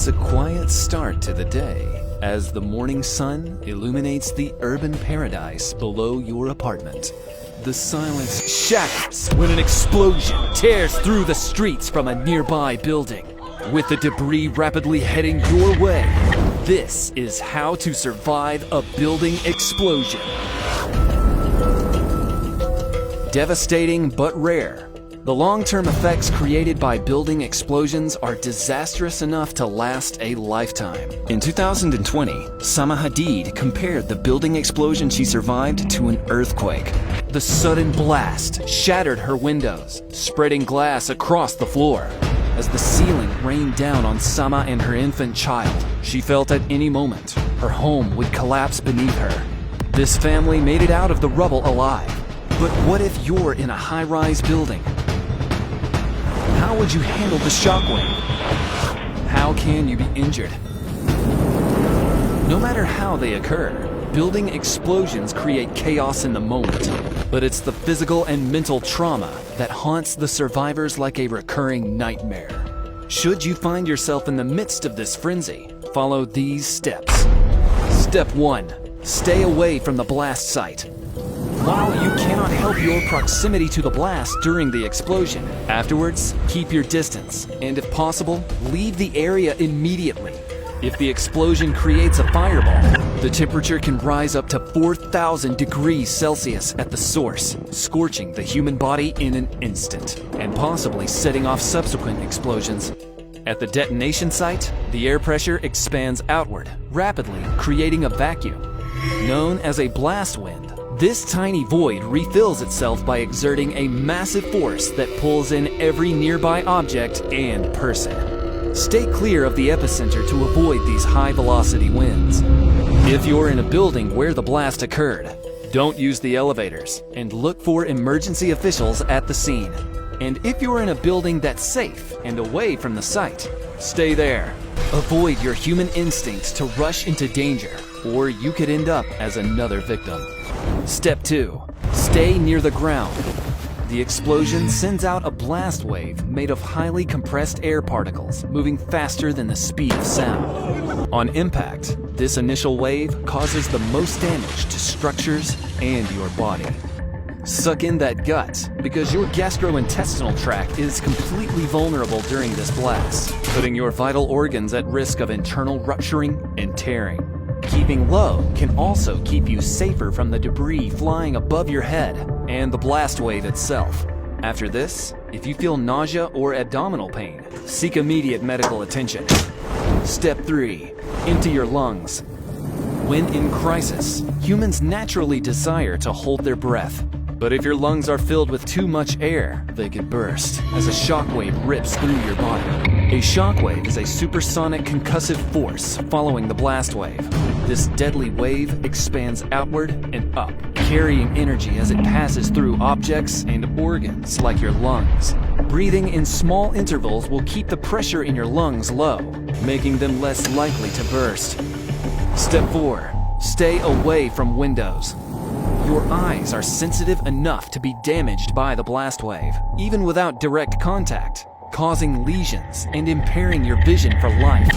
It's a quiet start to the day as the morning sun illuminates the urban paradise below your apartment. The silence shatters when an explosion tears through the streets from a nearby building. With the debris rapidly heading your way, this is how to survive a building explosion. Devastating but rare. The long-term effects created by building explosions are disastrous enough to last a lifetime. In 2020, Sama Hadid compared the building explosion she survived to an earthquake. The sudden blast shattered her windows, spreading glass across the floor. As the ceiling rained down on Sama and her infant child, she felt at any moment her home would collapse beneath her. This family made it out of the rubble alive. But what if you're in a high-rise building? How would you handle the shockwave? How can you be injured? No matter how they occur, building explosions create chaos in the moment. But it's the physical and mental trauma that haunts the survivors like a recurring nightmare. Should you find yourself in the midst of this frenzy, follow these steps. Step 1. Stay away from the blast site. While you cannot help your proximity to the blast during the explosion, afterwards, keep your distance, and if possible, leave the area immediately. If the explosion creates a fireball, the temperature can rise up to 4,000 degrees Celsius at the source, scorching the human body in an instant, and possibly setting off subsequent explosions. At the detonation site, the air pressure expands outward, rapidly creating a vacuum. Known as a blast wind, this tiny void refills itself by exerting a massive force that pulls in every nearby object and person. Stay clear of the epicenter to avoid these high-velocity winds. If you're in a building where the blast occurred, don't use the elevators and look for emergency officials at the scene. And if you're in a building that's safe and away from the site, stay there. Avoid your human instincts to rush into danger, or you could end up as another victim. Step 2. Stay near the ground. The explosion sends out a blast wave made of highly compressed air particles moving faster than the speed of sound. On impact, this initial wave causes the most damage to structures and your body. Suck in that gut, because your gastrointestinal tract is completely vulnerable during this blast, putting your vital organs at risk of internal rupturing and tearing. Keeping low can also keep you safer from the debris flying above your head and the blast wave itself. After this, if you feel nausea or abdominal pain, seek immediate medical attention. Step 3. Empty your lungs. When in crisis, humans naturally desire to hold their breath. But if your lungs are filled with too much air, they could burst as a shockwave rips through your body. A shockwave is a supersonic concussive force following the blast wave. This deadly wave expands outward and up, carrying energy as it passes through objects and organs like your lungs. Breathing in small intervals will keep the pressure in your lungs low, making them less likely to burst. Step 4. Stay away from windows. Your eyes are sensitive enough to be damaged by the blast wave, even without direct contact, causing lesions and impairing your vision for life.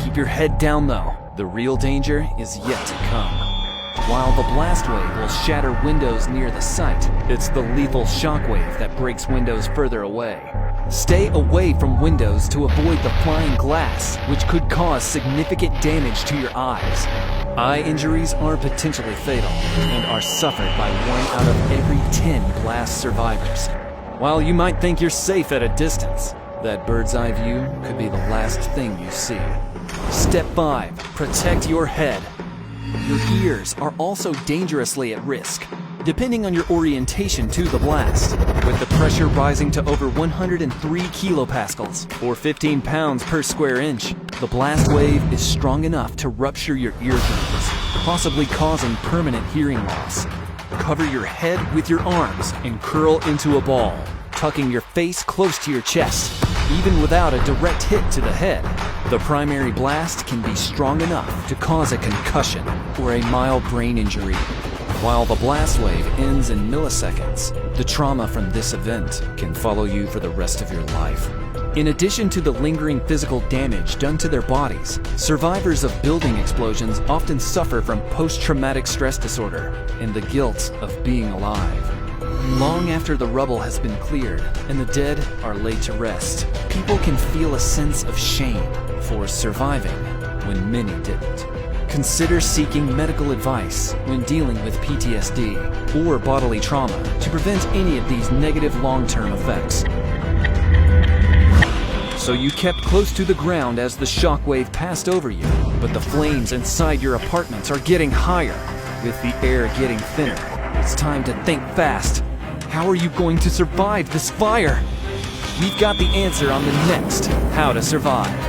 Keep your head down though. The real danger is yet to come. While the blast wave will shatter windows near the site, it's the lethal shockwave that breaks windows further away. Stay away from windows to avoid the flying glass, which could cause significant damage to your eyes. Eye injuries are potentially fatal and are suffered by 1 out of every 10 blast survivors. While you might think you're safe at a distance, that bird's eye view could be the last thing you see. Step 5. Protect your head. Your ears are also dangerously at risk, depending on your orientation to the blast. With the pressure rising to over 103 kilopascals, or 15 pounds per square inch, the blast wave is strong enough to rupture your eardrums, possibly causing permanent hearing loss. Cover your head with your arms and curl into a ball, tucking your face close to your chest. Even without a direct hit to the head, the primary blast can be strong enough to cause a concussion or a mild brain injury. While the blast wave ends in milliseconds, the trauma from this event can follow you for the rest of your life. In addition to the lingering physical damage done to their bodies, survivors of building explosions often suffer from post-traumatic stress disorder and the guilt of being alive. Long after the rubble has been cleared and the dead are laid to rest, people can feel a sense of shame for surviving when many didn't. Consider seeking medical advice when dealing with PTSD or bodily trauma to prevent any of these negative long-term effects. So you kept close to the ground as the shockwave passed over you, but the flames inside your apartments are getting higher, with the air getting thinner. It's time to think fast. How are you going to survive this fire? We've got the answer on the next How to Survive.